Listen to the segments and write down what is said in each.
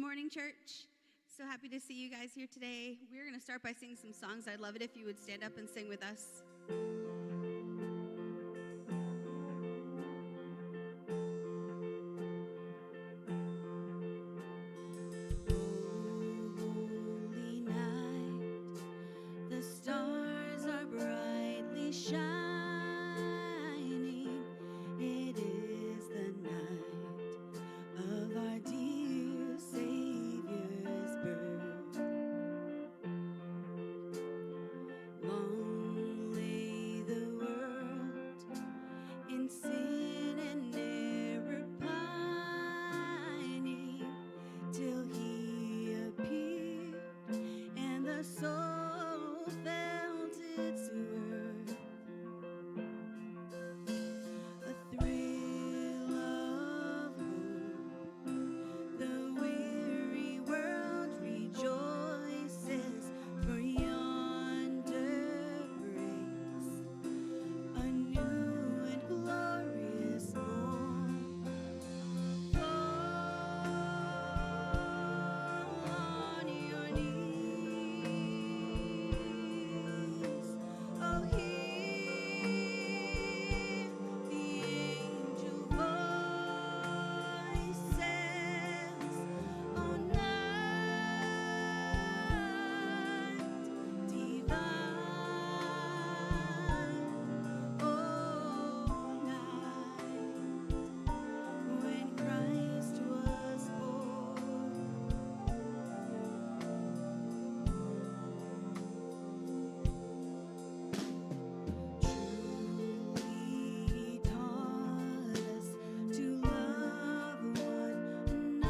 morning, church. So happy to see you guys here today. We're going to start by singing some songs. I'd love it if you would stand up and sing with us. Holy night, the stars are brightly shining. It is the night of our dear Savior's birth. Long lay the world in sin and error pining, till He appeared and the soul felt its worth. A thrill of hope, the weary world rejoices, for yonder breaks a new and glorious morn. Fall on your knees, oh hear the angel voices, oh night divine, oh night when Christ was born. Truly taught us to love one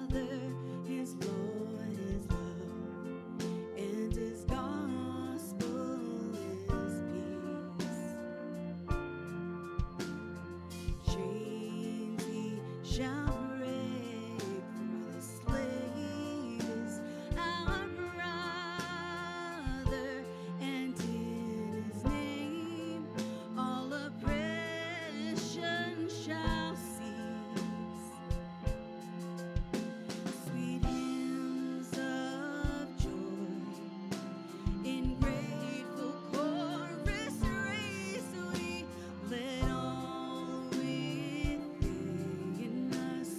another. His law is love, and His gospel is peace. Chains He shall break, for the slave is our brother, and in His name all oppression shall cease. Sweet hymns of joy in grateful chorus raise we, let all within us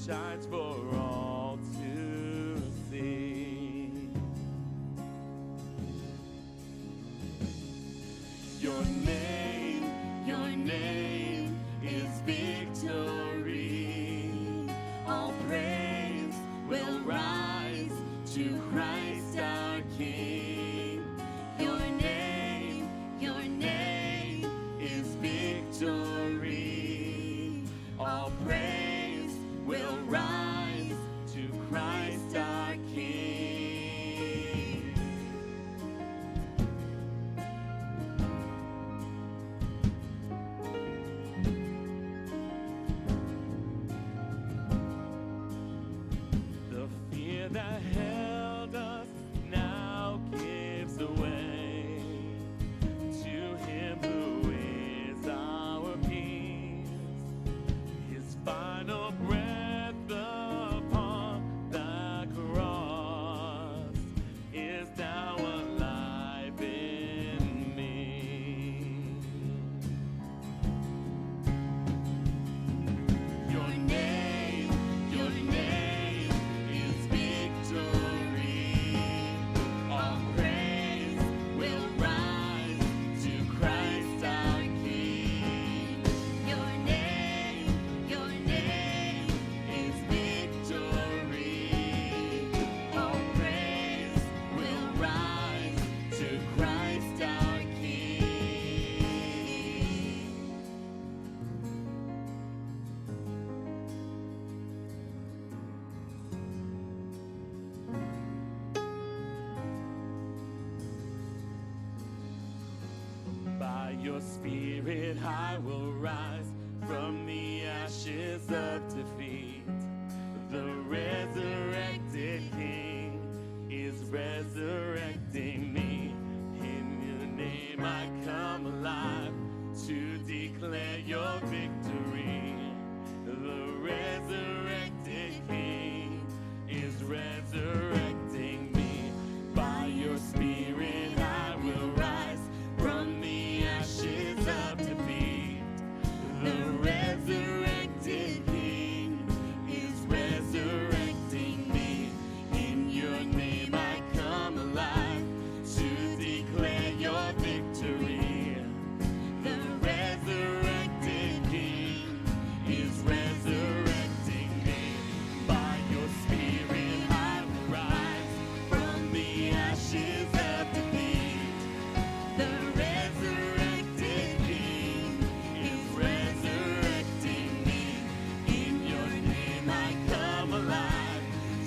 shines for all to see. Your name is victory. All praise will rise to Christ our King. Your name is victory. All praise will rise to Christ our King. The fear that held us now gives away to Him who is our peace. His final breath upon the cross is now alive in me. Your name is victory. All praise will rise to Christ our King. Your name is victory. All praise will rise to Christ our King. By your Spirit I will rise from the ashes of defeat. The resurrected King is resurrecting me. In your name I come alive to declare your victory. The resurrected King is resurrecting me. By your Spirit I will rise from the ashes of defeat. The resurrected King is resurrecting me. In your name I come alive to declare your victory. The resurrected King is resurrecting me. By your Spirit I will rise from the ashes of defeat. The resurrected King is resurrecting me. In your name I come alive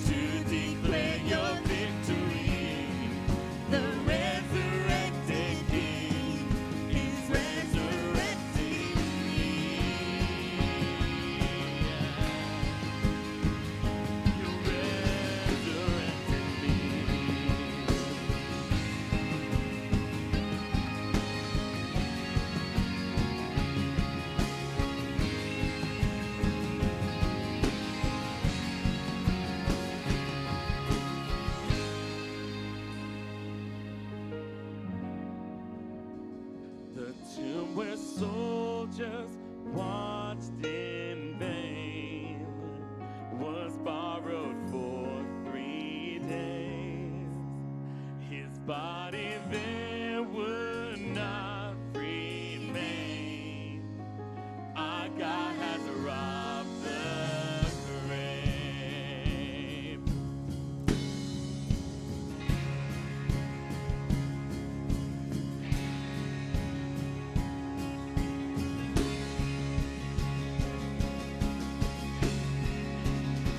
to declare your victory. The resurrected King is resurrecting me. You're resurrecting me. The tomb where soldiers watched in vain was borrowed for 3 days. His body there would not remain. Our God has robbed the grave.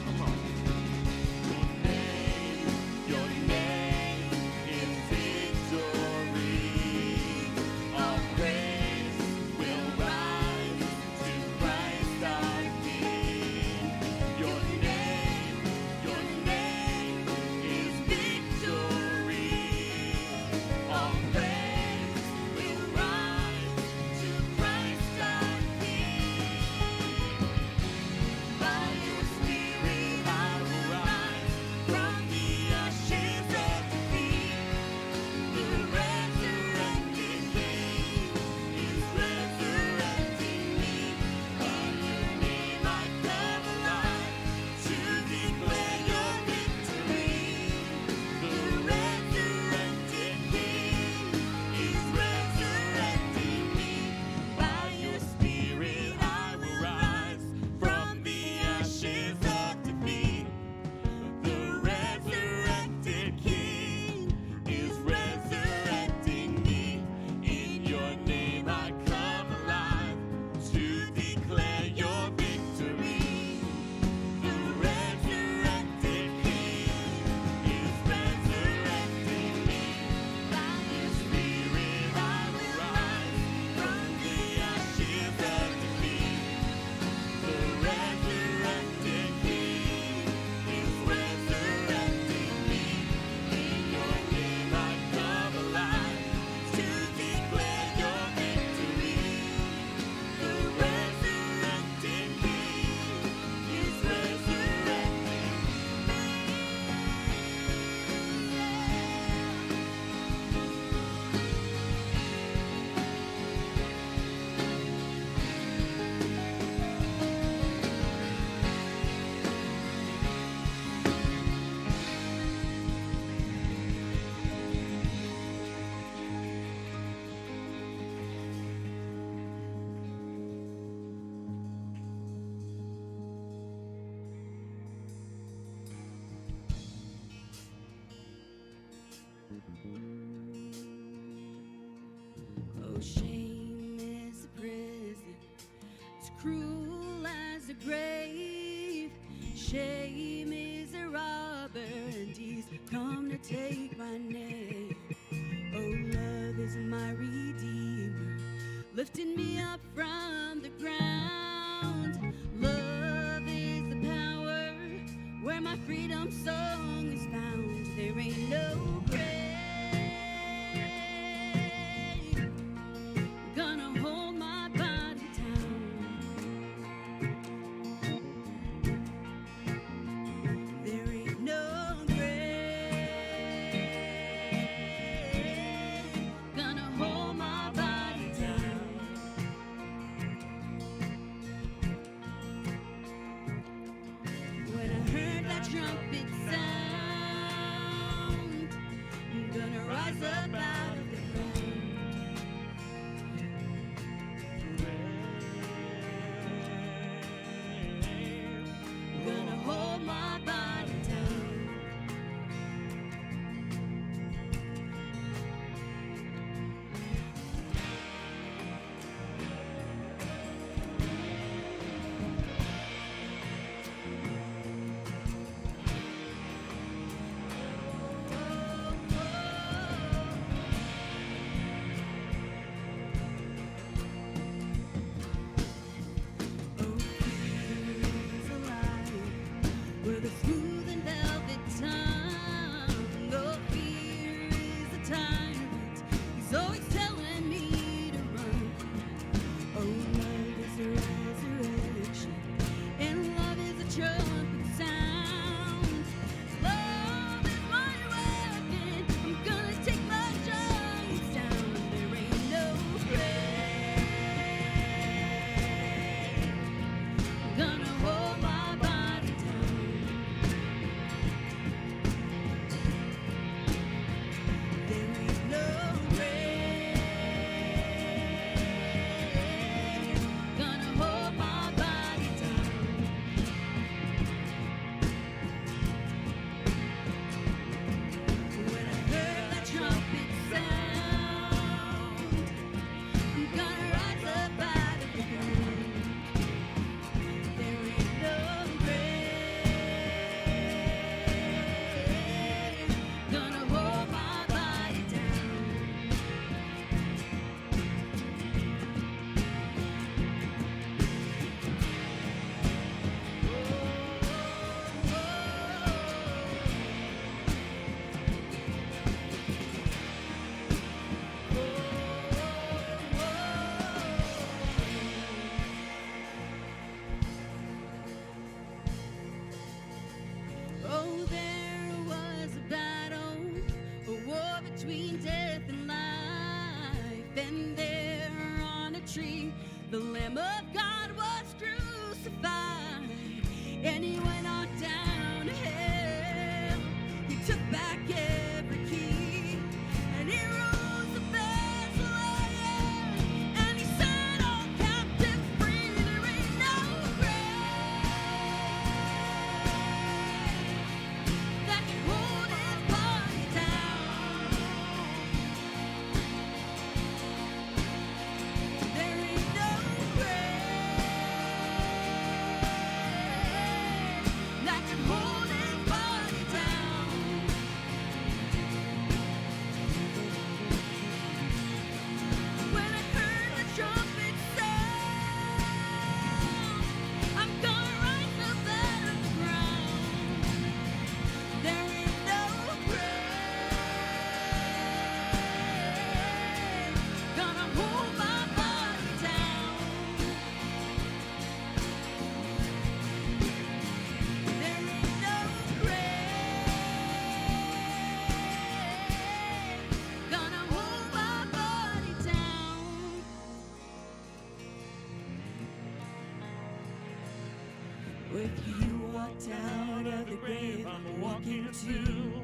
Come on. Your name is victory. Shame is a prison, as cruel as the grave. Shame is a robber, and he's come to take my name. Oh, love is my redeemer, lifting me up from the ground. Love is the power where my freedom song is found. There ain't no grave gonna hold my body down. There ain't no grave gonna hold my body down. When I heard that trumpet sound, I'm gonna rise up out of the ground. Gonna hold my body down. Oh, fear is alive with a smooth and velvet tongue. Oh, fear is a tyrant, he's always telling me to run. Oh, love is a resurrection, and love is a trumpet sound. Love is my weapon, I'm gonna take my giants down. There ain't no grave gonna hold my body down. There ain't no grave gonna hold my body down. When I heard that trumpet sound, I'm gonna rise up out of the ground. There ain't no grave gonna hold my body down. Oh, there was a battle, a war between death and life. And there on a tree, the Lamb of God was crucified. And he went on down to hell. He took back every key, and he rose the Bethlehem. And he set all captives free. There ain't no grave that can hold his body down. There ain't no grave that can hold his body down. When I heard the trumpet sound, I'm gonna rise up out of the ground. There ain't no grave gonna hold my body down. There ain't no grave gonna hold my body down. If you walked out of the grave, I'm walking too.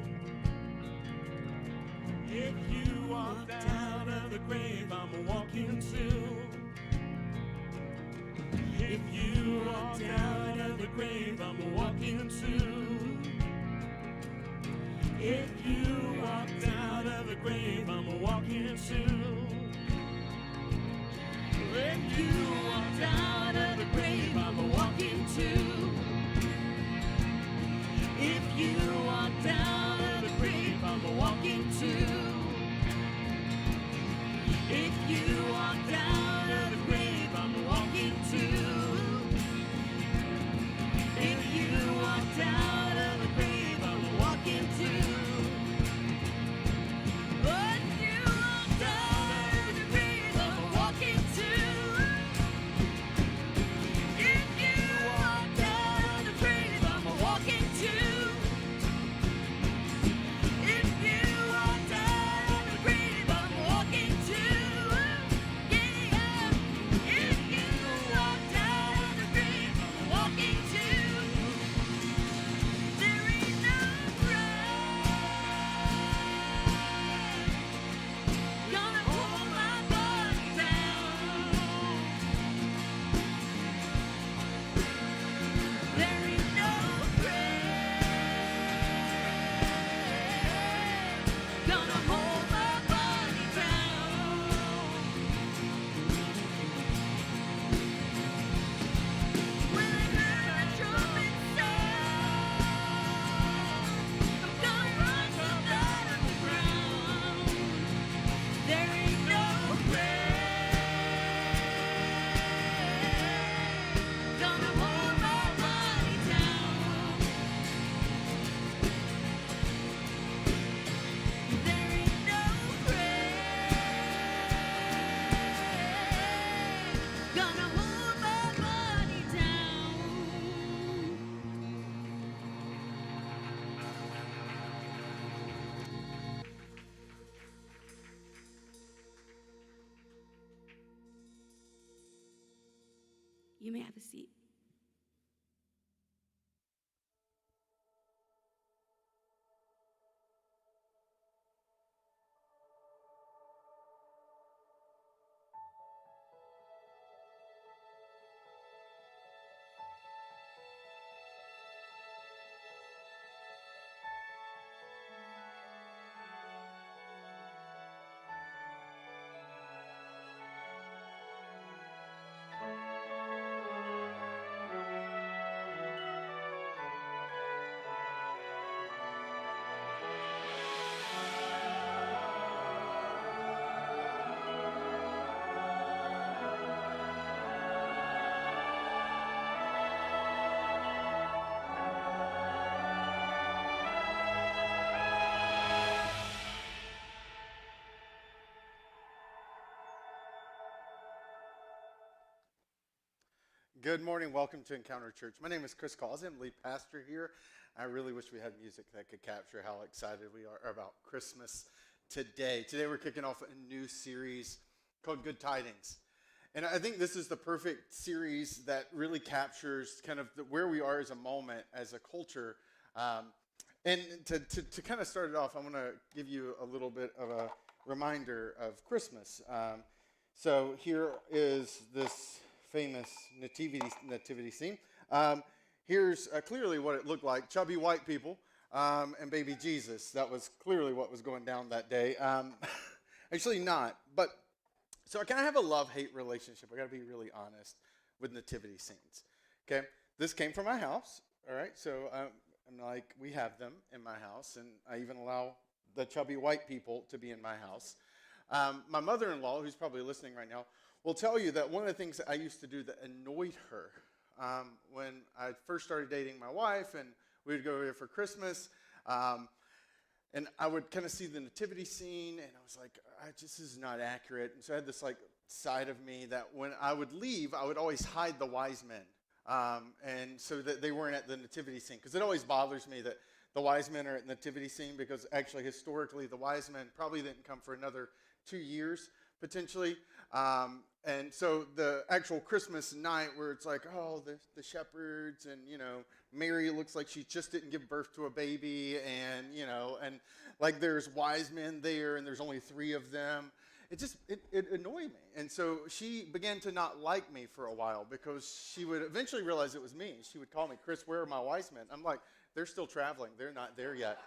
If you walked out of the grave, I'm walking too. If you walked out of the grave, I'm walking too. If you walked out of the grave, I'm walking too. When you walked out of the grave, I'm walking too. If you walked out of the grave, I'm walking too. If you walked out of the grave, I'm walking too. If you walked out of the grave, I'm walking too. But you walked out of the grave, I'm walking too. If you walked out of the grave, I'm walking too. If you walked out of the grave, I'm walking too. Yeah. If you walked out of the grave, I'm walking too. There ain't no grave gonna hold my body down. There ain't no grave gonna hold my body down. When I hear the trumpet sound, I'm gonna rise up out of the ground. There ain't no grave gonna hold my body down. There ain't no grave gonna hold my body down. You may have a seat. Good morning. Welcome to Encounter Church. My name is Chris Calls. I'm lead pastor here. I really wish we had music that could capture how excited we are about Christmas today. Today we're kicking off a new series called Good Tidings. And I think this is the perfect series that really captures kind of where we are as a moment, as a culture. And to kind of start it off, I want to give you a little bit of a reminder of Christmas. So here is this famous nativity scene. Here's clearly what it looked like. Chubby white people and baby Jesus. That was clearly what was going down that day. Actually not. But so I kind of have a love-hate relationship. I got to be really honest with nativity scenes. Okay? This came from my house. All right? So I'm like, we have them in my house. And I even allow the chubby white people to be in my house. My mother-in-law, who's probably listening right now, will tell you that one of the things that I used to do that annoyed her when I first started dating my wife and we would go over there for Christmas, and I would kind of see the nativity scene, and I was like, this is not accurate. And so I had this like side of me that when I would leave, I would always hide the wise men, and so that they weren't at the nativity scene, because it always bothers me that the wise men are at the nativity scene, because actually historically the wise men probably didn't come for another 2 years potentially. And so the actual Christmas night where it's like, oh, the shepherds and, Mary looks like she just didn't give birth to a baby and, and like there's wise men there and there's only 3 of them. It annoyed me. And so she began to not like me for a while because she would eventually realize it was me. She would call me, Chris, where are my wise men? I'm like, they're still traveling. They're not there yet.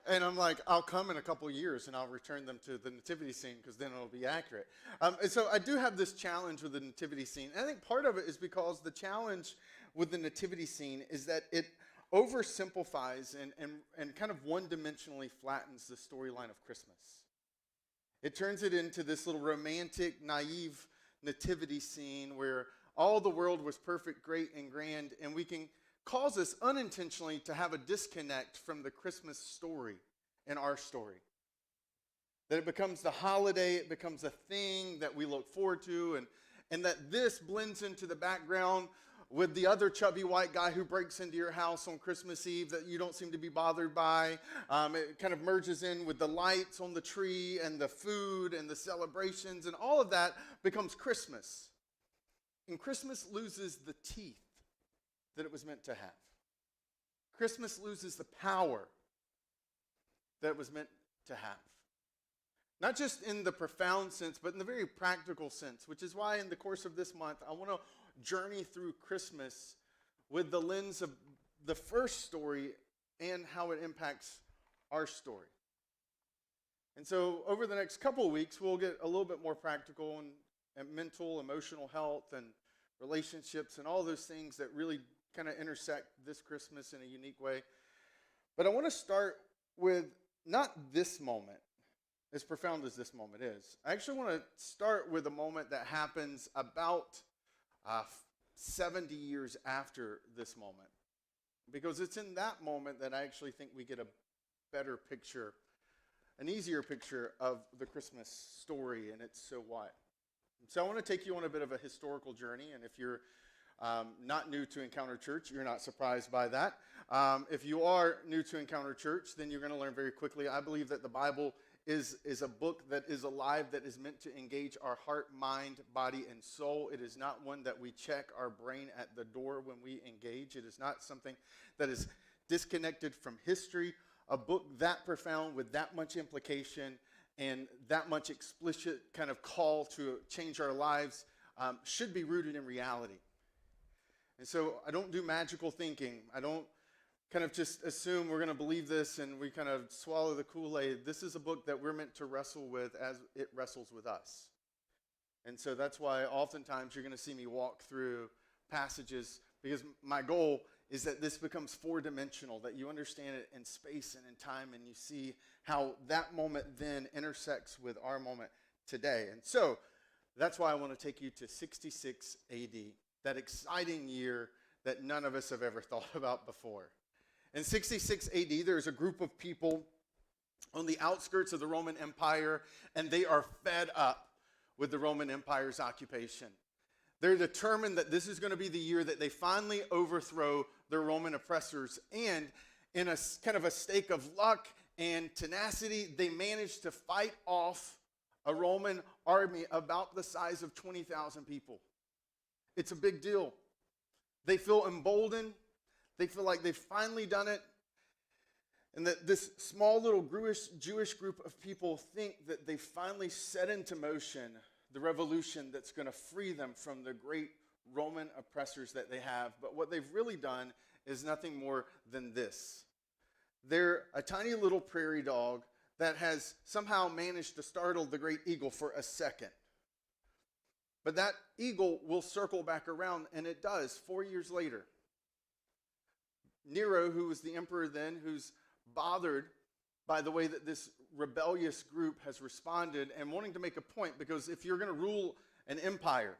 And I'm like, I'll come in a couple years and I'll return them to the nativity scene because then it'll be accurate. And so I do have this challenge with the nativity scene. And I think part of it is because the challenge with the nativity scene is that it oversimplifies and kind of one-dimensionally flattens the storyline of Christmas. It turns it into this little romantic, naive nativity scene where all the world was perfect, great, and grand, and we can cause us unintentionally to have a disconnect from the Christmas story and our story. That it becomes the holiday, it becomes a thing that we look forward to, and that this blends into the background with the other chubby white guy who breaks into your house on Christmas Eve that you don't seem to be bothered by. It kind of merges in with the lights on the tree and the food and the celebrations, and all of that becomes Christmas. And Christmas loses the teeth that it was meant to have. Christmas loses the power that it was meant to have. Not just in the profound sense, but in the very practical sense, which is why in the course of this month, I want to journey through Christmas with the lens of the first story and how it impacts our story. And so over the next couple of weeks, we'll get a little bit more practical and mental, emotional health, and relationships, and all those things that really kind of intersect this Christmas in a unique way. But I want to start with not this moment, as profound as this moment is. I actually want to start with a moment that happens about 70 years after this moment. Because it's in that moment that I actually think we get a better picture, an easier picture of the Christmas story and its so what. So I want to take you on a bit of a historical journey, and if you're not new to Encounter Church, you're not surprised by that. If you are new to Encounter Church, then you're going to learn very quickly. I believe that the Bible is a book that is alive, that is meant to engage our heart, mind, body, and soul. It is not one that we check our brain at the door when we engage. It is not something that is disconnected from history. A book that profound with that much implication and that much explicit kind of call to change our lives should be rooted in reality. And so I don't do magical thinking. I don't kind of just assume we're going to believe this and we kind of swallow the Kool-Aid. This is a book that we're meant to wrestle with as it wrestles with us. And so that's why oftentimes you're going to see me walk through passages, because my goal is that this becomes four-dimensional, that you understand it in space and in time, and you see how that moment then intersects with our moment today. And so that's why I want to take you to 66 AD, that exciting year that none of us have ever thought about before. In 66 AD, there's a group of people on the outskirts of the Roman Empire, and they are fed up with the Roman Empire's occupation. They're determined that this is going to be the year that they finally overthrow their Roman oppressors, and in a kind of a stake of luck and tenacity, they manage to fight off a Roman army about the size of 20,000 people. It's a big deal. They feel emboldened. They feel like they've finally done it. And that this small little Jewish group of people think that they finally set into motion the revolution that's going to free them from the great Roman oppressors that they have. But what they've really done is nothing more than this. They're a tiny little prairie dog that has somehow managed to startle the great eagle for a second. But that eagle will circle back around, and it does 4 years later. Nero, who was the emperor then, who's bothered by the way that this rebellious group has responded and wanting to make a point, because if you're going to rule an empire,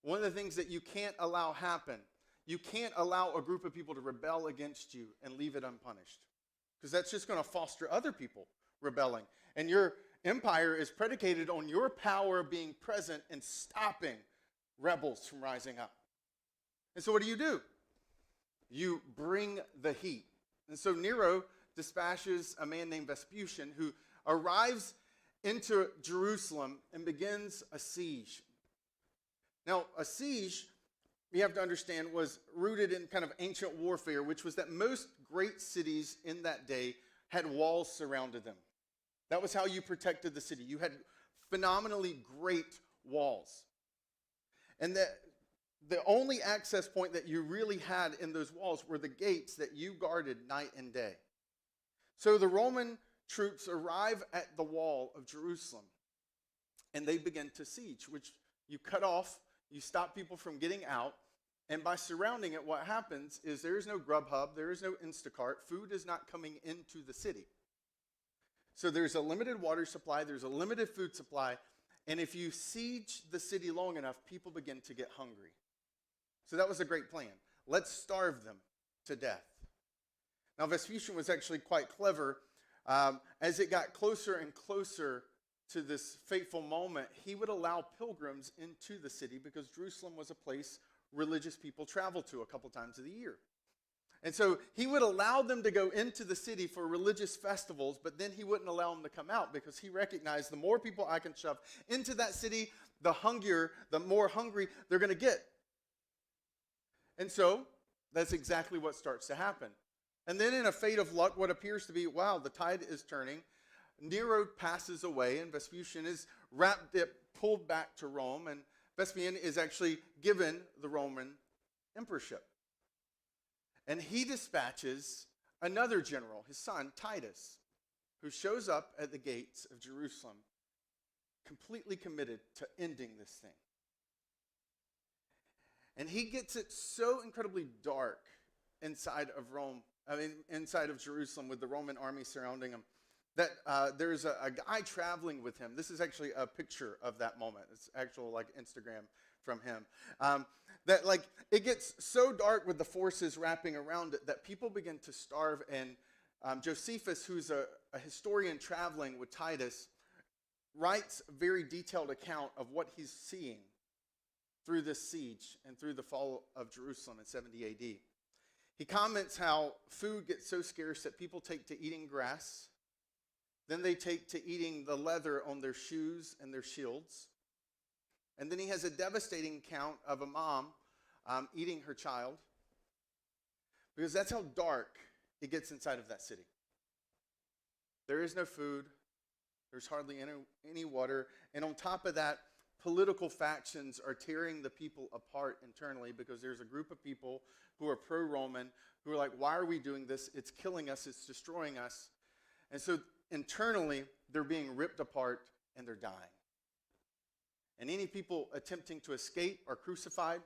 one of the things that you can't allow happen, you can't allow a group of people to rebel against you and leave it unpunished, because that's just going to foster other people rebelling. And your empire is predicated on your power being present and stopping rebels from rising up. And so what do? You bring the heat. And so Nero dispatches a man named Vespucian, who arrives into Jerusalem and begins a siege. Now, a siege, you have to understand, was rooted in kind of ancient warfare, which was that most great cities in that day had walls surrounded them. That was how you protected the city. You had phenomenally great walls. And that the only access point that you really had in those walls were the gates that you guarded night and day. So the Roman troops arrive at the wall of Jerusalem, and they begin to siege, which you cut off, you stop people from getting out, and by surrounding it, what happens is there is no Grubhub, there is no Instacart, food is not coming into the city. So there's a limited water supply, there's a limited food supply, and if you siege the city long enough, people begin to get hungry. So that was a great plan. Let's starve them to death. Now Vespasian was actually quite clever. As it got closer and closer to this fateful moment, he would allow pilgrims into the city because Jerusalem was a place religious people traveled to a couple times of the year. And so he would allow them to go into the city for religious festivals, but then he wouldn't allow them to come out because he recognized the more people I can shove into that city, the more hungry they're going to get. And so that's exactly what starts to happen. And then in a fate of luck, what appears to be, wow, the tide is turning, Nero passes away, and Vespasian is pulled back to Rome, and Vespasian is actually given the Roman emperorship. And he dispatches another general, his son, Titus, who shows up at the gates of Jerusalem, completely committed to ending this thing. And he gets it so incredibly dark inside of Jerusalem with the Roman army surrounding him, that there's a guy traveling with him. This is actually a picture of that moment. It's actual Instagram from him. That it gets so dark with the forces wrapping around it that people begin to starve. And Josephus, who's a historian traveling with Titus, writes a very detailed account of what he's seeing through this siege and through the fall of Jerusalem in 70 AD. He comments how food gets so scarce that people take to eating grass. Then they take to eating the leather on their shoes and their shields. And then he has a devastating account of a mom eating her child, because that's how dark it gets inside of that city. There is no food. There's hardly any water. And on top of that, political factions are tearing the people apart internally, because there's a group of people who are pro-Roman who are like, why are we doing this? It's killing us. It's destroying us. And so internally, they're being ripped apart and they're dying. And any people attempting to escape are crucified.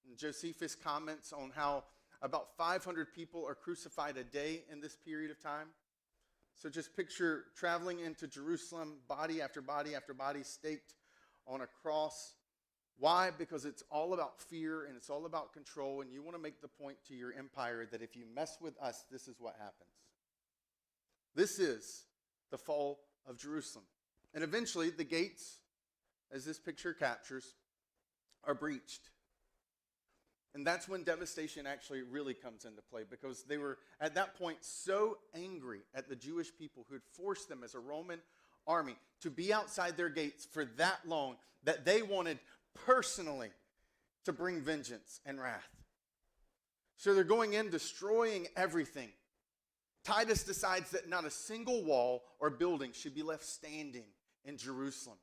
And Josephus comments on how about 500 people are crucified a day in this period of time. So just picture traveling into Jerusalem, body after body after body staked on a cross. Why? Because it's all about fear and it's all about control, and you want to make the point to your empire that if you mess with us, this is what happens. This is the fall of Jerusalem. And eventually the gates, as this picture captures, are breached. And that's when devastation actually really comes into play, because they were at that point so angry at the Jewish people who had forced them as a Roman army to be outside their gates for that long that they wanted personally to bring vengeance and wrath. So they're going in, destroying everything. Titus decides that not a single wall or building should be left standing in Jerusalem.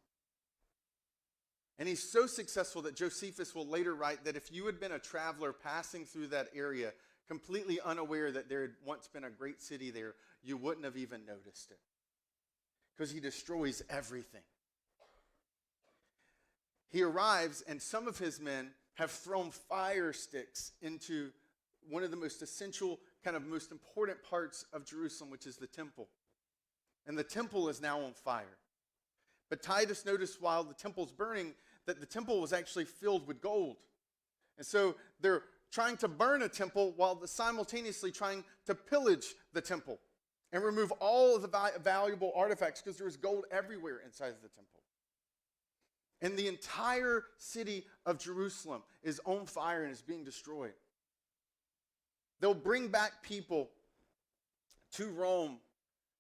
And he's so successful that Josephus will later write that if you had been a traveler passing through that area, completely unaware that there had once been a great city there, you wouldn't have even noticed it. Because he destroys everything. He arrives, and some of his men have thrown fire sticks into one of the most essential, kind of most important parts of Jerusalem, which is the temple. And the temple is now on fire. But Titus noticed while the temple's burning that the temple was actually filled with gold. And so they're trying to burn a temple while simultaneously trying to pillage the temple and remove all of the valuable artifacts, because there was gold everywhere inside of the temple. And the entire city of Jerusalem is on fire and is being destroyed. They'll bring back people to Rome.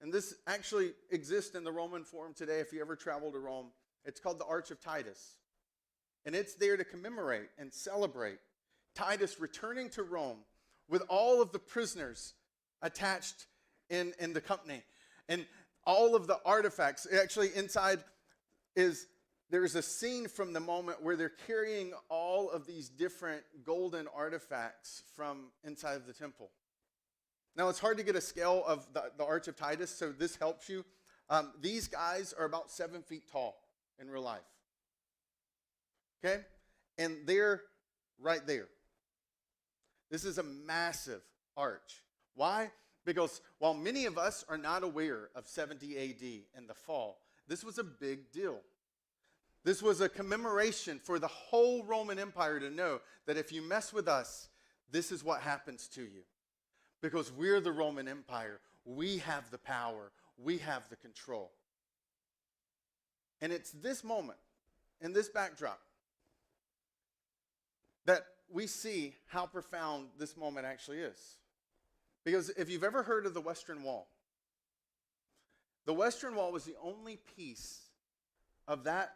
And this actually exists in the Roman Forum today if you ever travel to Rome. It's called the Arch of Titus. And it's there to commemorate and celebrate Titus returning to Rome with all of the prisoners attached in the company. And all of the artifacts. Actually, inside there's a scene from the moment where they're carrying all of these different golden artifacts from inside of the temple. Now, it's hard to get a scale of the Arch of Titus, so this helps you. These guys are about 7 feet tall in real life. Okay? And they're right there. This is a massive arch. Why? Because while many of us are not aware of 70 AD and the fall, this was a big deal. This was a commemoration for the whole Roman Empire to know that if you mess with us, this is what happens to you. Because we're the Roman Empire. We have the power. We have the control. And it's this moment, in this backdrop, that we see how profound this moment actually is. Because if you've ever heard of the Western Wall, the Western Wall was the only piece of that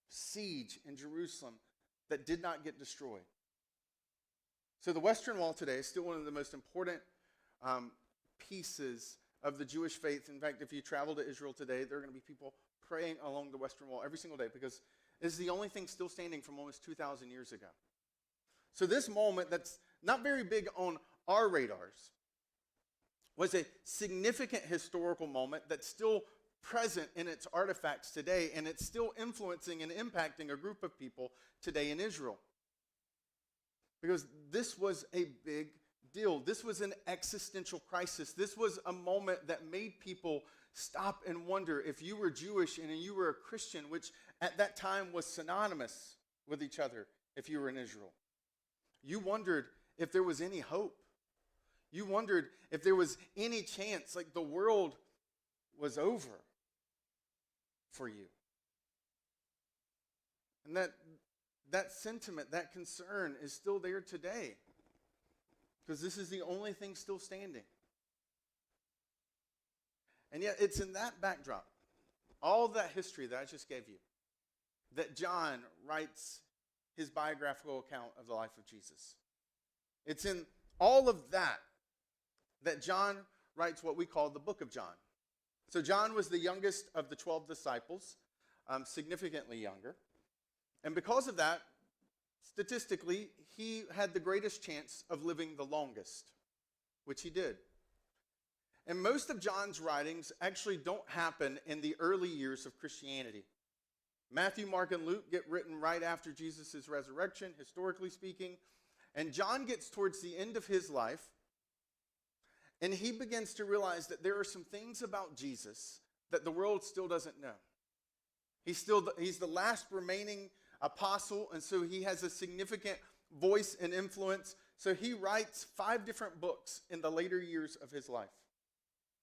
siege in Jerusalem that did not get destroyed. So the Western Wall today is still one of the most important pieces of the Jewish faith. In fact, if you travel to Israel today, there are going to be people praying along the Western Wall every single day because it's the only thing still standing from almost 2,000 years ago. So this moment that's not very big on our radars was a significant historical moment that's still present in its artifacts today, and it's still influencing and impacting a group of people today in Israel. Because this was a big deal. This was an existential crisis. This was a moment that made people stop and wonder if you were Jewish and you were a Christian, which at that time was synonymous with each other if you were in Israel. You wondered if there was any hope. You wondered if there was any chance, like the world was over for you. And that sentiment, that concern is still there today. Because this is the only thing still standing. And yet it's in that backdrop, all that history that I just gave you, that John writes his biographical account of the life of Jesus. It's in all of that John writes what we call the book of John. So John was the youngest of the 12 disciples, significantly younger. And because of that, statistically, he had the greatest chance of living the longest, which he did. And most of John's writings actually don't happen in the early years of Christianity. Matthew, Mark, and Luke get written right after Jesus' resurrection, historically speaking. And John gets towards the end of his life, and he begins to realize that there are some things about Jesus that the world still doesn't know. He's the last remaining apostle, and so he has a significant voice and influence. So he writes 5 different books in the later years of his life.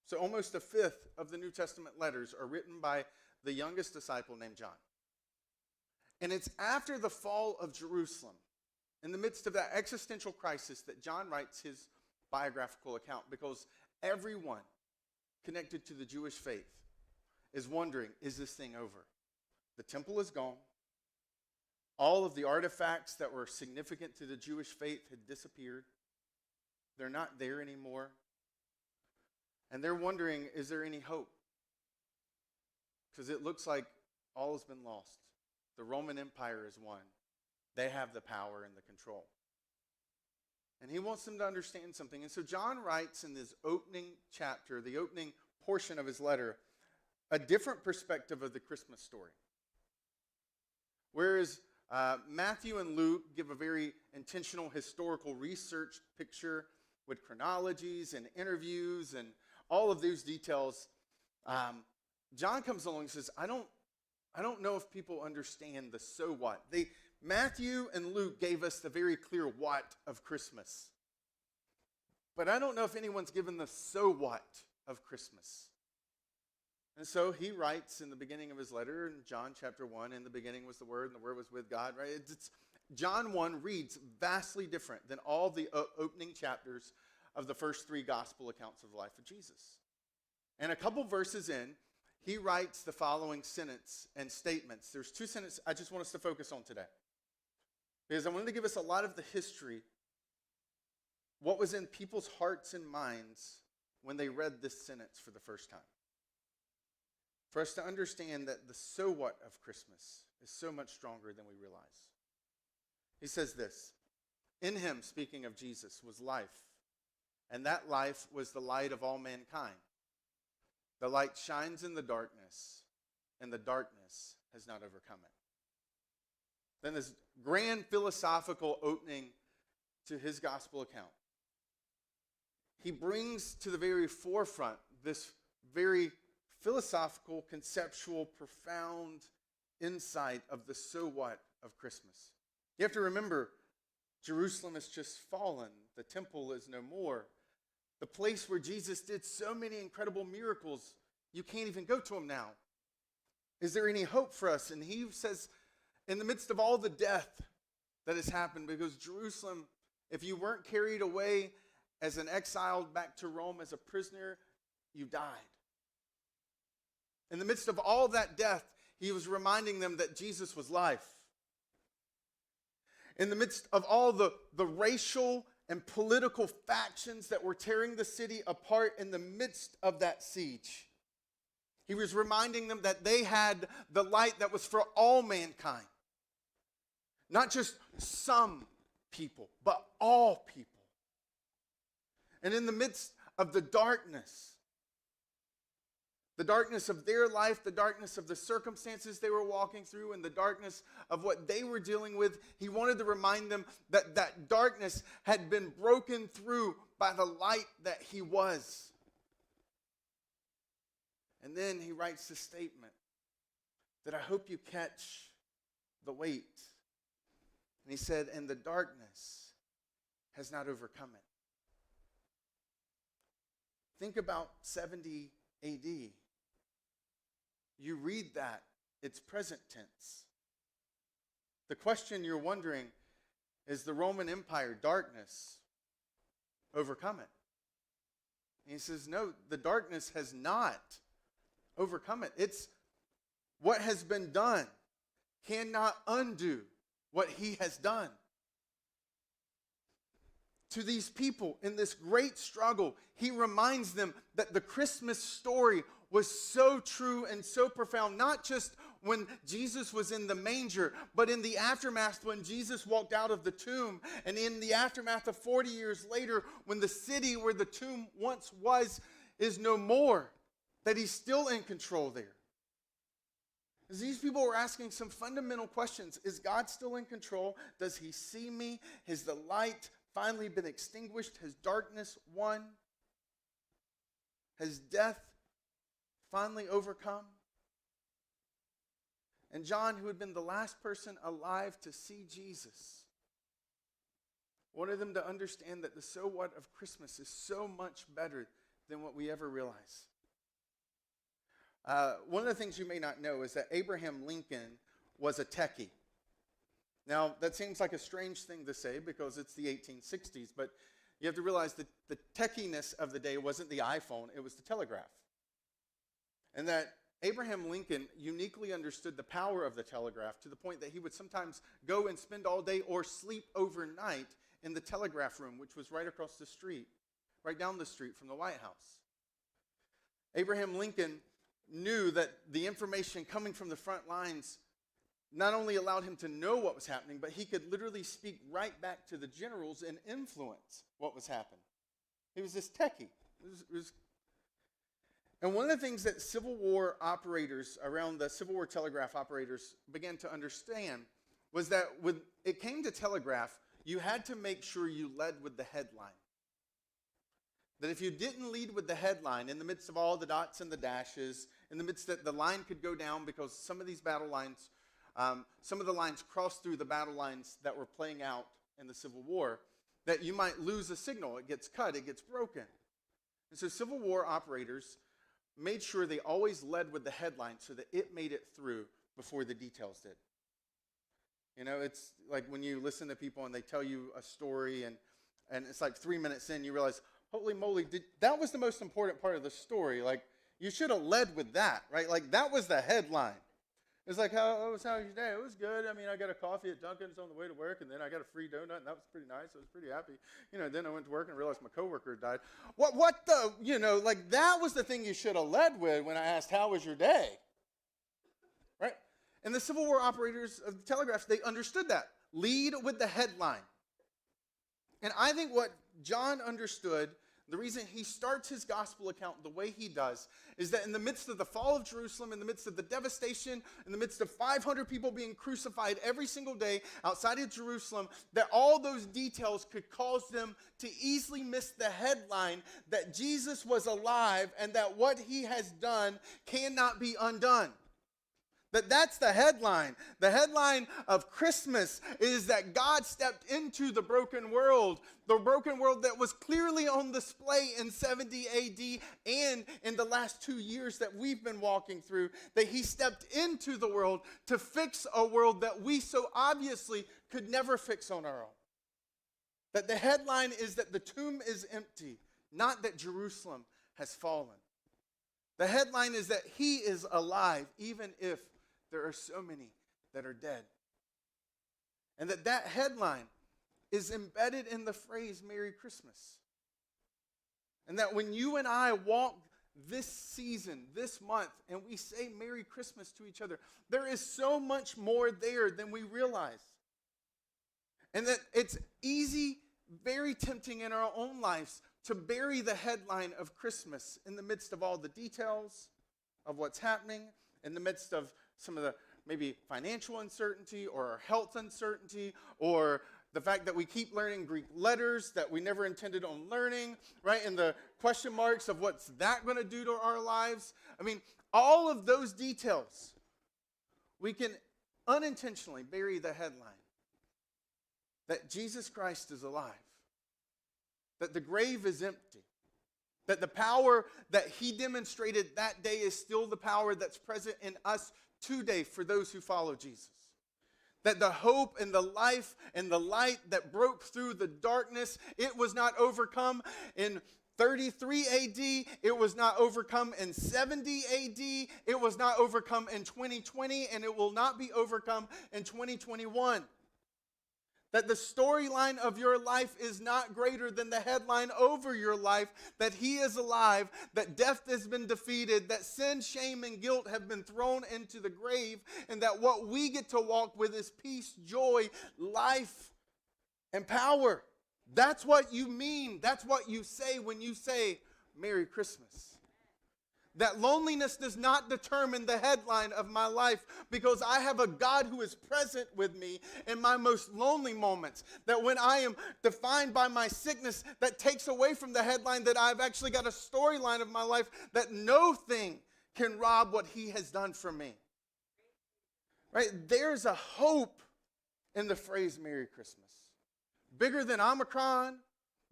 So almost a fifth of the New Testament letters are written by the youngest disciple named John. And it's after the fall of Jerusalem, in the midst of that existential crisis, that John writes his biographical account, because everyone connected to the Jewish faith is wondering, is this thing over? The temple is gone. All of the artifacts that were significant to the Jewish faith had disappeared. They're not there anymore. And they're wondering, is there any hope? Because it looks like all has been lost. The Roman Empire is won. They have the power and the control. And he wants them to understand something. And so John writes in this opening chapter, the opening portion of his letter, a different perspective of the Christmas story. Whereas Matthew and Luke give a very intentional historical research picture with chronologies and interviews and all of those details, John comes along and says, I don't know if people understand the so what. Matthew and Luke gave us the very clear what of Christmas. But I don't know if anyone's given the so what of Christmas. And so he writes in the beginning of his letter in John chapter 1, in the beginning was the Word, and the Word was with God, right? John 1 reads vastly different than all the opening chapters of the first 3 gospel accounts of the life of Jesus. And a couple verses in, he writes the following sentence and statements. There's 2 sentences I just want us to focus on today, because I wanted to give us a lot of the history, what was in people's hearts and minds when they read this sentence for the first time. For us to understand that the so what of Christmas is so much stronger than we realize. He says this, in him, speaking of Jesus, was life, and that life was the light of all mankind. The light shines in the darkness, and the darkness has not overcome it. Then this grand philosophical opening to his gospel account. He brings to the very forefront this very philosophical, conceptual, profound insight of the so what of Christmas. You have to remember, Jerusalem has just fallen. The temple is no more. The place where Jesus did so many incredible miracles, you can't even go to him now. Is there any hope for us? And he says, in the midst of all the death that has happened, because Jerusalem, if you weren't carried away as an exiled back to Rome as a prisoner, you died. In the midst of all that death, he was reminding them that Jesus was life. In the midst of all the racial and political factions that were tearing the city apart in the midst of that siege, he was reminding them that they had the light that was for all mankind. Not just some people, but all people. And in the midst of the darkness of their life, the darkness of the circumstances they were walking through, and the darkness of what they were dealing with, he wanted to remind them that that darkness had been broken through by the light that he was. And then he writes this statement that I hope you catch the weight. And he said, and the darkness has not overcome it. Think about 70 AD. You read that, it's present tense. The question you're wondering is the Roman Empire, darkness, overcome it? And he says, no, the darkness has not overcome it. It's what has been done cannot undo what he has done. To these people in this great struggle, he reminds them that the Christmas story was so true and so profound, not just when Jesus was in the manger, but in the aftermath when Jesus walked out of the tomb, and in the aftermath of 40 years later when the city where the tomb once was is no more, that he's still in control there. As these people were asking some fundamental questions. Is God still in control? Does he see me? Has the light finally been extinguished? Has darkness won? Has death finally overcome? And John, who had been the last person alive to see Jesus, wanted them to understand that the so what of Christmas is so much better than what we ever realize. One of the things you may not know is that Abraham Lincoln was a techie. Now, that seems like a strange thing to say because it's the 1860s, but you have to realize that the techiness of the day wasn't the iPhone, it was the telegraph. And that Abraham Lincoln uniquely understood the power of the telegraph to the point that he would sometimes go and spend all day or sleep overnight in the telegraph room, which was right across the street, right down the street from the White House. Abraham Lincoln knew that the information coming from the front lines not only allowed him to know what was happening, but he could literally speak right back to the generals and influence what was happening. He was this techie. And one of the things that Civil War operators around the Civil War telegraph operators began to understand was that when it came to telegraph, you had to make sure you led with the headline. That if you didn't lead with the headline in the midst of all the dots and the dashes, in the midst that the line could go down because some of these battle lines, some of the lines crossed through the battle lines that were playing out in the Civil War, that you might lose a signal. It gets cut, it gets broken. And so Civil War operators made sure they always led with the headline so that it made it through before the details did. You know, it's like when you listen to people and they tell you a story and it's like 3 minutes in, you realize, holy moly, that was the most important part of the story. Like, you should have led with that, right? Like, that was the headline. It's like, how was your day? It was good. I mean, I got a coffee at Dunkin's on the way to work, and then I got a free donut, and that was pretty nice. I was pretty happy. You know, then I went to work and realized my coworker had died. What the, you know, like, that was the thing you should have led with when I asked, how was your day? Right? And the Civil War operators of the telegraphs, they understood that. Lead with the headline. And I think what John understood The reason he starts his gospel account the way he does is that in the midst of the fall of Jerusalem, in the midst of the devastation, in the midst of 500 people being crucified every single day outside of Jerusalem, that all those details could cause them to easily miss the headline that Jesus was alive and that what he has done cannot be undone. That's the headline. The headline of Christmas is that God stepped into the broken world that was clearly on display in 70 AD and in the last 2 years that we've been walking through, that he stepped into the world to fix a world that we so obviously could never fix on our own. That the headline is that the tomb is empty, not that Jerusalem has fallen. The headline is that he is alive, even if there are so many that are dead. And that headline is embedded in the phrase Merry Christmas. And that when you and I walk this season, this month, and we say Merry Christmas to each other, there is so much more there than we realize. And that it's easy, very tempting in our own lives to bury the headline of Christmas in the midst of all the details of what's happening, in the midst of some of the maybe financial uncertainty or health uncertainty or the fact that we keep learning Greek letters that we never intended on learning, right? And the question marks of what's that going to do to our lives. I mean, all of those details, we can unintentionally bury the headline that Jesus Christ is alive, that the grave is empty, that the power that he demonstrated that day is still the power that's present in us today for those who follow Jesus. That the hope and the life and the light that broke through the darkness, it was not overcome in 33 AD, it was not overcome in 70 AD, it was not overcome in 2020, and it will not be overcome in 2021. That the storyline of your life is not greater than the headline over your life, that he is alive, that death has been defeated, that sin, shame, and guilt have been thrown into the grave, and that what we get to walk with is peace, joy, life, and power. That's what you mean. That's what you say when you say Merry Christmas. That loneliness does not determine the headline of my life because I have a God who is present with me in my most lonely moments. That when I am defined by my sickness, that takes away from the headline that I've actually got a storyline of my life that no thing can rob what he has done for me. Right? There's a hope in the phrase Merry Christmas. Bigger than Omicron,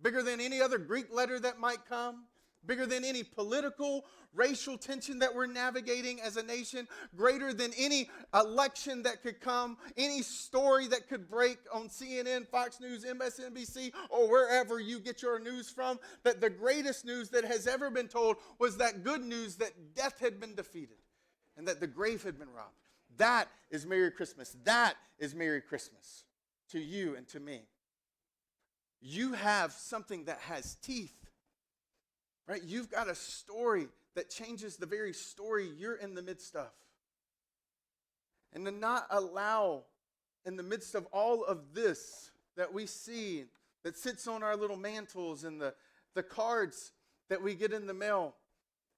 bigger than any other Greek letter that might come, bigger than any political, racial tension that we're navigating as a nation, greater than any election that could come, any story that could break on CNN, Fox News, MSNBC, or wherever you get your news from, that the greatest news that has ever been told was that good news that death had been defeated and that the grave had been robbed. That is Merry Christmas. That is Merry Christmas to you and to me. You have something that has teeth. Right? You've got a story that changes the very story you're in the midst of. And to not allow, in the midst of all of this that we see, that sits on our little mantles and the cards that we get in the mail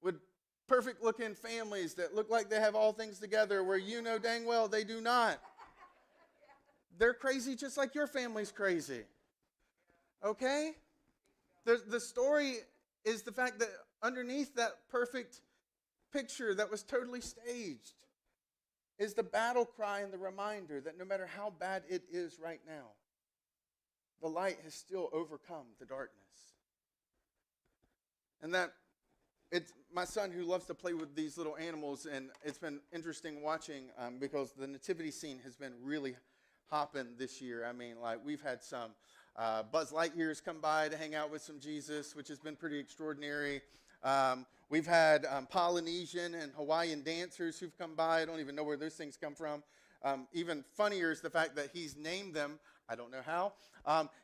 with perfect looking families that look like they have all things together where you know dang well they do not. They're crazy just like your family's crazy. Okay? The story is the fact that underneath that perfect picture that was totally staged is the battle cry and the reminder that no matter how bad it is right now, the light has still overcome the darkness. And that it's my son who loves to play with these little animals, and it's been interesting watching because the nativity scene has been really hopping this year. I mean, like we've had some Buzz Lightyears come by to hang out with some Jesus, which has been pretty extraordinary. We've had Polynesian and Hawaiian dancers who've come by. I don't even know where those things come from. Even funnier is the fact that he's named them. I don't know how.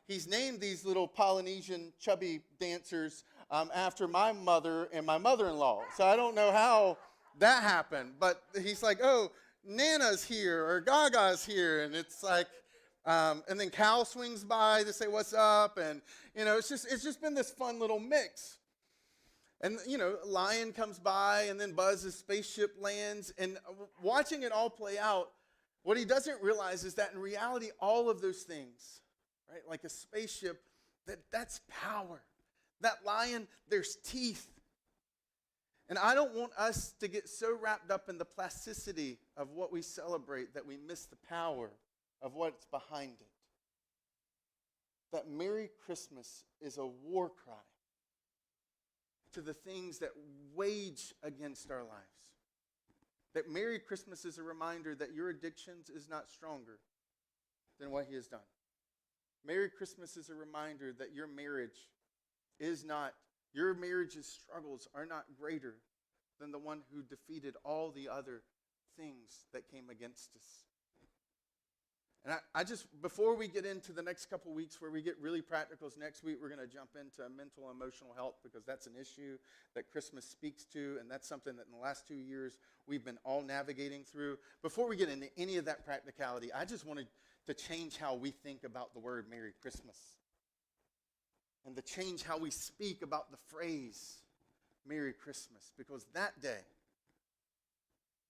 He's named these little Polynesian chubby dancers after my mother and my mother-in-law. So I don't know how that happened. But he's like, oh, Nana's here or Gaga's here. And it's like, And then cow swings by to say what's up, and it's just been this fun little mix. And lion comes by, and then Buzz's spaceship lands, and watching it all play out, what he doesn't realize is that in reality, all of those things, right, like a spaceship, that's power. That lion, there's teeth. And I don't want us to get so wrapped up in the plasticity of what we celebrate that we miss the power of what's behind it. That Merry Christmas is a war cry to the things that wage against our lives. That Merry Christmas is a reminder that your addictions is not stronger than what he has done. Merry Christmas is a reminder that your marriage's struggles are not greater than the one who defeated all the other things that came against us. And I just, before we get into the next couple weeks where we get really practicals, next week we're going to jump into mental and emotional health because that's an issue that Christmas speaks to, and that's something that in the last 2 years we've been all navigating through. Before we get into any of that practicality, I just wanted to change how we think about the word Merry Christmas and to change how we speak about the phrase Merry Christmas, because that day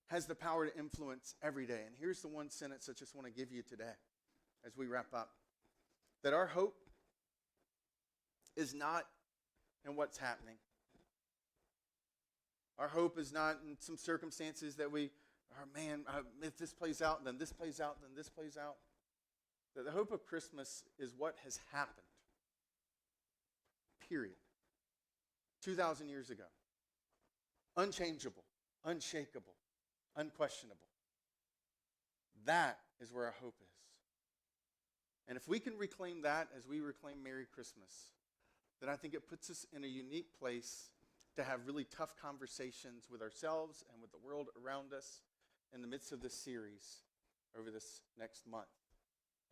has the power to influence every day. And here's the one sentence I just want to give you today as we wrap up. That our hope is not in what's happening. Our hope is not in some circumstances that if this plays out, then this plays out, then this plays out. That the hope of Christmas is what has happened. Period. 2,000 years ago. Unchangeable, unshakable, unquestionable. That is where our hope is. And if we can reclaim that as we reclaim Merry Christmas, then I think it puts us in a unique place to have really tough conversations with ourselves and with the world around us in the midst of this series over this next month.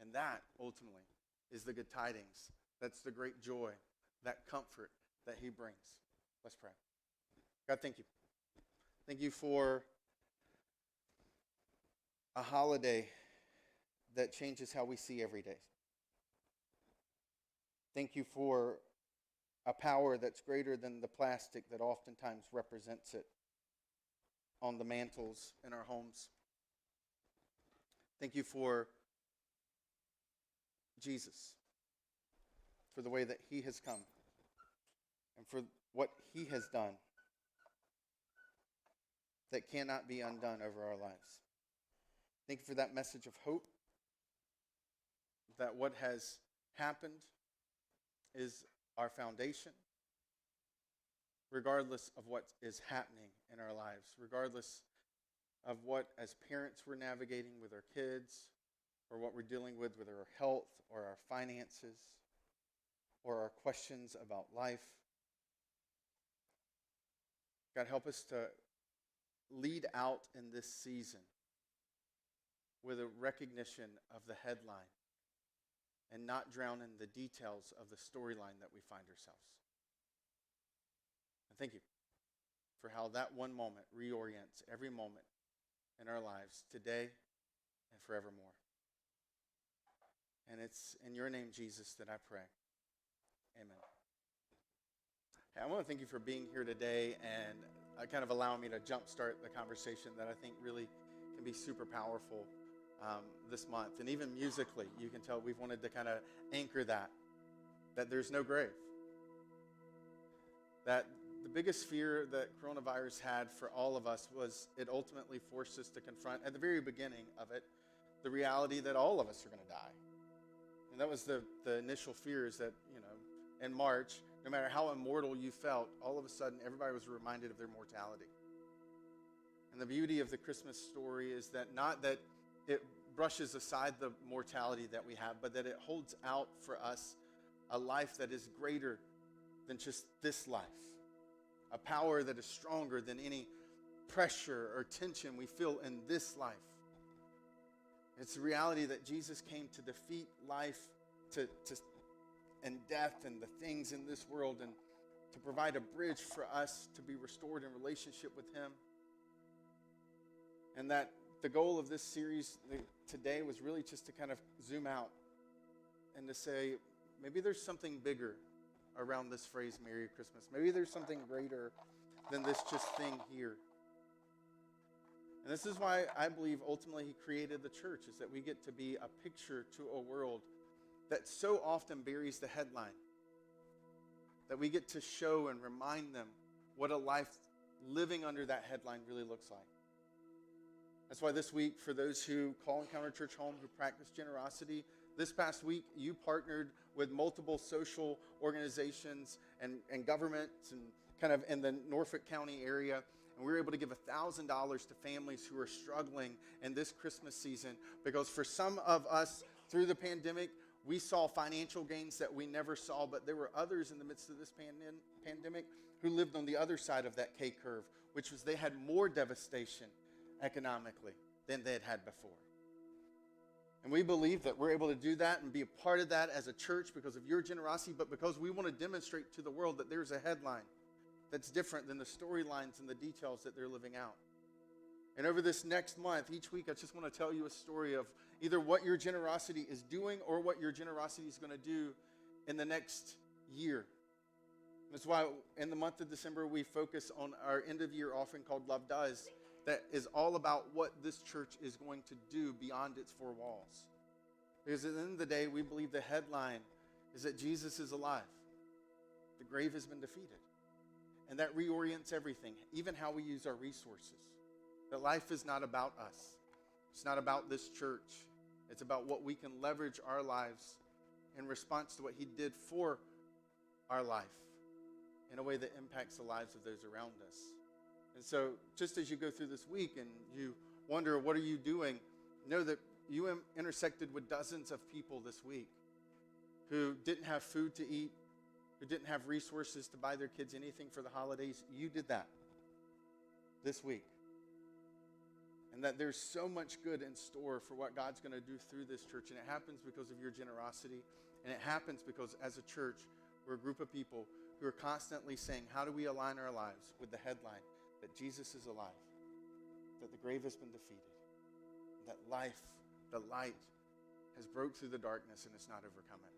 And that, ultimately, is the good tidings. That's the great joy, that comfort that he brings. Let's pray. God, thank you. Thank you for a holiday that changes how we see every day. Thank you for a power that's greater than the plastic that oftentimes represents it on the mantles in our homes. Thank you for Jesus, for the way that he has come, and for what he has done that cannot be undone over our lives. Thank you for that message of hope, that what has happened is our foundation, regardless of what is happening in our lives, regardless of what as parents we're navigating with our kids, or what we're dealing with our health or our finances, or our questions about life. God, help us to lead out in this season with a recognition of the headline and not drown in the details of the storyline that we find ourselves. And thank you for how that one moment reorients every moment in our lives today and forevermore. And it's in your name, Jesus, that I pray. Amen. Hey, I want to thank you for being here today and kind of allowing me to jumpstart the conversation that I think really can be super powerful this month. And even musically, you can tell we've wanted to kind of anchor that there's no grave. That the biggest fear that coronavirus had for all of us was it ultimately forced us to confront, at the very beginning of it, the reality that all of us are going to die. And that was the initial fears that, in March, no matter how immortal you felt, all of a sudden everybody was reminded of their mortality. And the beauty of the Christmas story is that not that it brushes aside the mortality that we have, but that it holds out for us a life that is greater than just this life. A power that is stronger than any pressure or tension we feel in this life. It's the reality that Jesus came to defeat life and death and the things in this world, and to provide a bridge for us to be restored in relationship with him. And that the goal of this series today was really just to kind of zoom out and to say, maybe there's something bigger around this phrase, Merry Christmas. Maybe there's something greater than this just thing here. And this is why I believe ultimately he created the church, is that we get to be a picture to a world that so often buries the headline. That we get to show and remind them what a life living under that headline really looks like. That's why this week, for those who call Encounter Church home, who practice generosity, this past week you partnered with multiple social organizations and governments and kind of in the Norfolk County area. And we were able to give $1,000 to families who are struggling in this Christmas season, because for some of us through the pandemic, we saw financial gains that we never saw, but there were others in the midst of this pandemic who lived on the other side of that K-curve, which was they had more devastation economically than they had had before. And we believe that we're able to do that and be a part of that as a church because of your generosity, but because we want to demonstrate to the world that there's a headline that's different than the storylines and the details that they're living out. And over this next month, each week, I just want to tell you a story of either what your generosity is doing or what your generosity is going to do in the next year. That's why in the month of December, we focus on our end-of-year offering called Love Does, that is all about what this church is going to do beyond its four walls. Because at the end of the day, we believe the headline is that Jesus is alive. The grave has been defeated. And that reorients everything, even how we use our resources. That life is not about us. It's not about this church. It's about what we can leverage our lives in response to what he did for our life in a way that impacts the lives of those around us. And so just as you go through this week and you wonder, what are you doing? Know that you intersected with dozens of people this week who didn't have food to eat, who didn't have resources to buy their kids anything for the holidays. You did that this week. And that there's so much good in store for what God's going to do through this church. And it happens because of your generosity. And it happens because as a church, we're a group of people who are constantly saying, how do we align our lives with the headline that Jesus is alive, that the grave has been defeated, that life, the light, has broke through the darkness and it's not overcome it.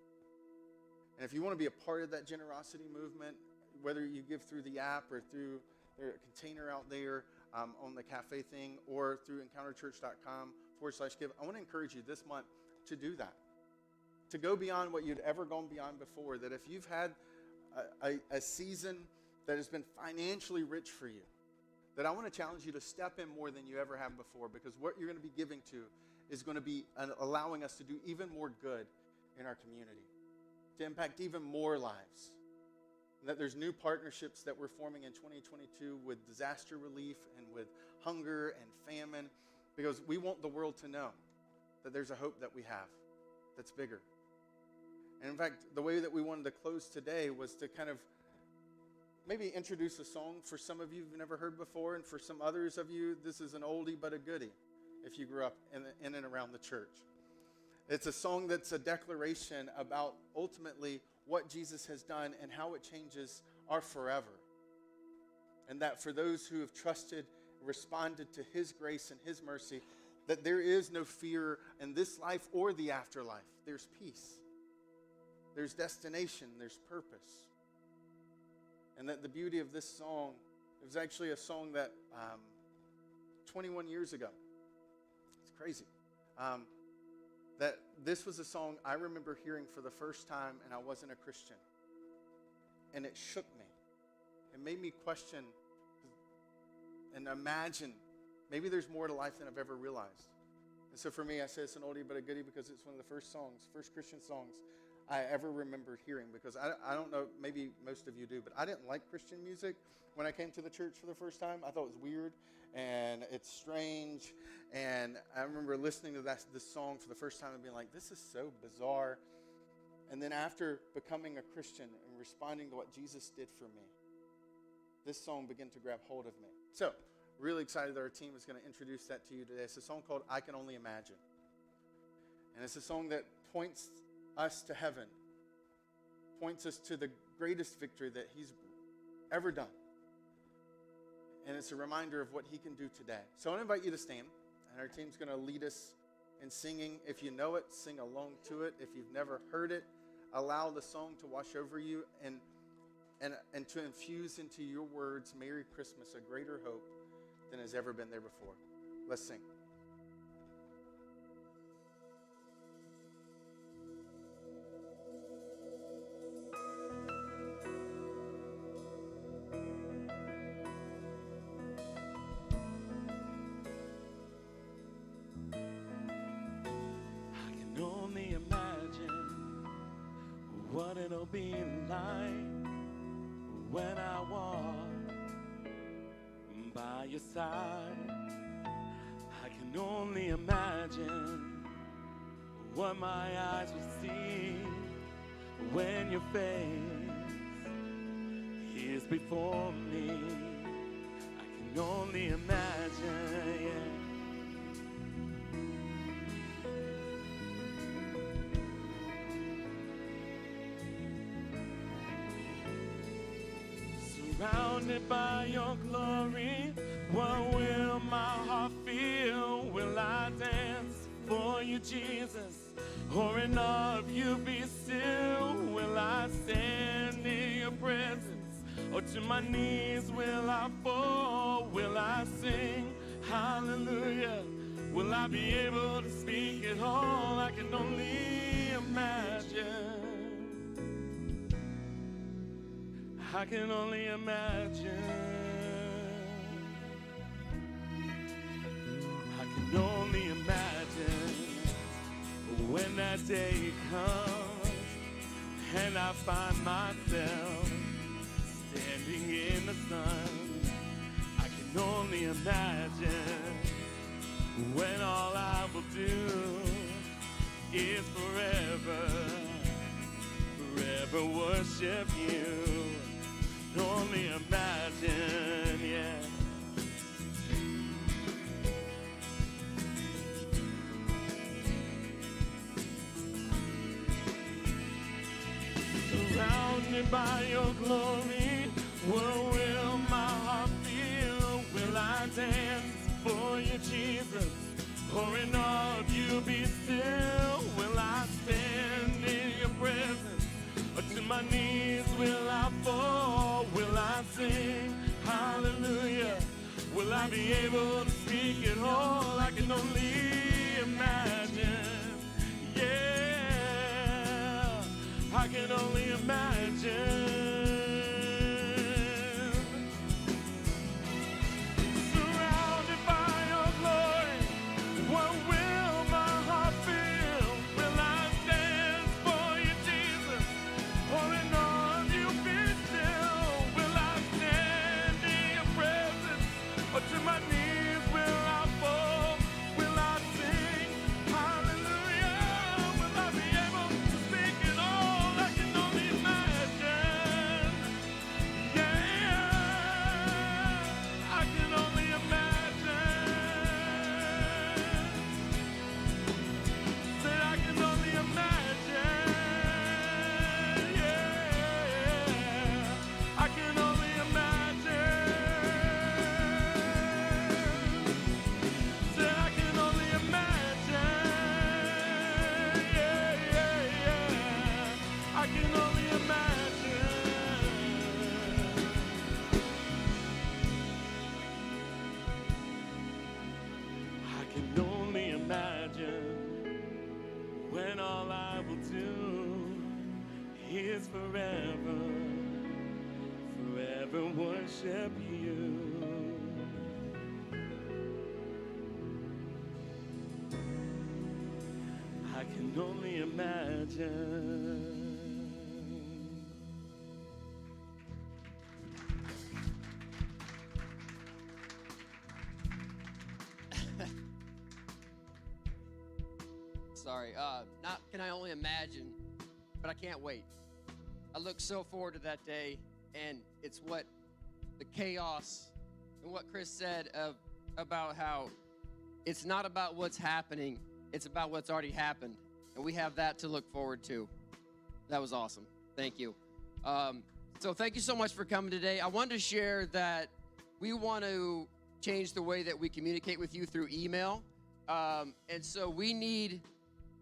And if you want to be a part of that generosity movement, whether you give through the app or through a container out there on the cafe thing or through encounterchurch.com/give, I want to encourage you this month to do that, to go beyond what you'd ever gone beyond before. That if you've had a season that has been financially rich for you, that I want to challenge you to step in more than you ever have before, because what you're going to be giving to is going to be allowing us to do even more good in our community, to impact even more lives. And that there's new partnerships that we're forming in 2022 with disaster relief and with hunger and famine, because we want the world to know that there's a hope that we have that's bigger. And in fact, the way that we wanted to close today was to kind of maybe introduce a song for some of you who've never heard before, and for some others of you, this is an oldie but a goodie if you grew up in and around the church. It's a song that's a declaration about ultimately what Jesus has done and how it changes our forever. And that for those who have trusted, responded to his grace and his mercy, that there is no fear in this life or the afterlife. There's peace. There's destination. There's purpose. And that the beauty of this song, it was actually a song that 21 years ago, it's crazy, that this was a song I remember hearing for the first time, and I wasn't a Christian. And it shook me. It made me question and imagine maybe there's more to life than I've ever realized. And so for me, I say it's an oldie but a goodie because it's one of the first Christian songs I ever remember hearing, because I don't know, maybe most of you do, but I didn't like Christian music when I came to the church for the first time. I thought it was weird and it's strange. And I remember listening to this song for the first time and being like, this is so bizarre. And then after becoming a Christian and responding to what Jesus did for me, this song began to grab hold of me. So, really excited that our team is going to introduce that to you today. It's a song called I Can Only Imagine. And it's a song that points us to heaven, points us to the greatest victory that he's ever done. And it's a reminder of what he can do today. So I want to invite you to stand. And our team's going to lead us in singing. If you know it, sing along to it. If you've never heard it, allow the song to wash over you and to infuse into your words, Merry Christmas, a greater hope than has ever been there before. Let's sing. I can only imagine what it'll be like when I walk by your side. I can only imagine what my eyes will see when your face is before me. I can only imagine, yeah. Surrounded by your glory, what will my heart feel? Will I dance for you, Jesus? Or in awe of you be still? Will I stand in your presence? Or to my knees will I fall? Will I sing hallelujah? Will I be able to speak it all? I can only imagine. I can only imagine. I can only imagine when that day comes and I find myself standing in the sun. I can only imagine when all I will do is forever worship you. Only imagine, yeah. Surrounded by your glory, what will my heart feel? Will I dance for you, Jesus? Or in awe of you be still? Will I stand in your presence? Or to my knees will I fall? Will I sing hallelujah? Will I be able to speak it all? I can only imagine, yeah. I can only imagine. Surrounded by your glory, what will my heart feel? Will I dance for you, Jesus? Or in awe of you be still? Will I stand in your presence? Or to my knees will I fall? Will I sing hallelujah? Will I be able to speak it all? I can only imagine. Yeah, I can only imagine. Said I can only imagine. Yeah, I can only imagine. Said I can only imagine. Yeah, I can only imagine. I can only imagine when all I will do is forever worship you. I can only imagine. Sorry, not can I only imagine, but I can't wait. I look so forward to that day, and it's what the chaos and what Chris said about how it's not about what's happening, it's about what's already happened, and we have that to look forward to. That was awesome. Thank you. So thank you so much for coming today. I wanted to share that we want to change the way that we communicate with you through email. And so we need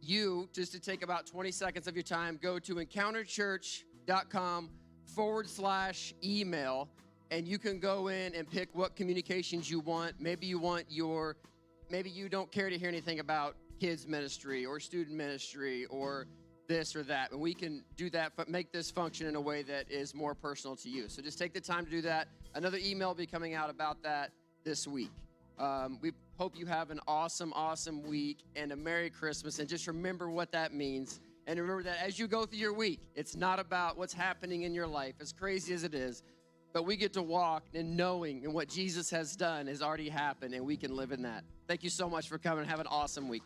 you just to take about 20 seconds of your time. Go to encounterchurch.com/email, and you can go in and pick what communications you want. Maybe you don't care to hear anything about kids ministry or student ministry or this or that, and we can do that, but make this function in a way that is more personal to you. So just take the time to do that. Another email will be coming out about that this week. We hope you have an awesome, awesome week and a Merry Christmas, and just remember what that means. And remember that as you go through your week, it's not about what's happening in your life, as crazy as it is, but we get to walk in knowing and what Jesus has done has already happened, and we can live in that. Thank you so much for coming. Have an awesome week.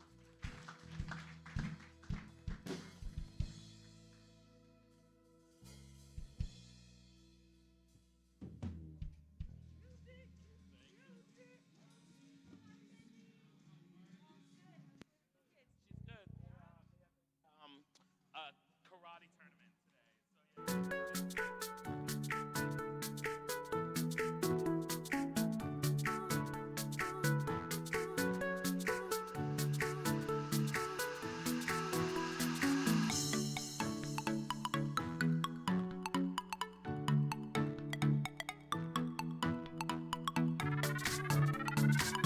She's good. A karate tournament today. So, yeah.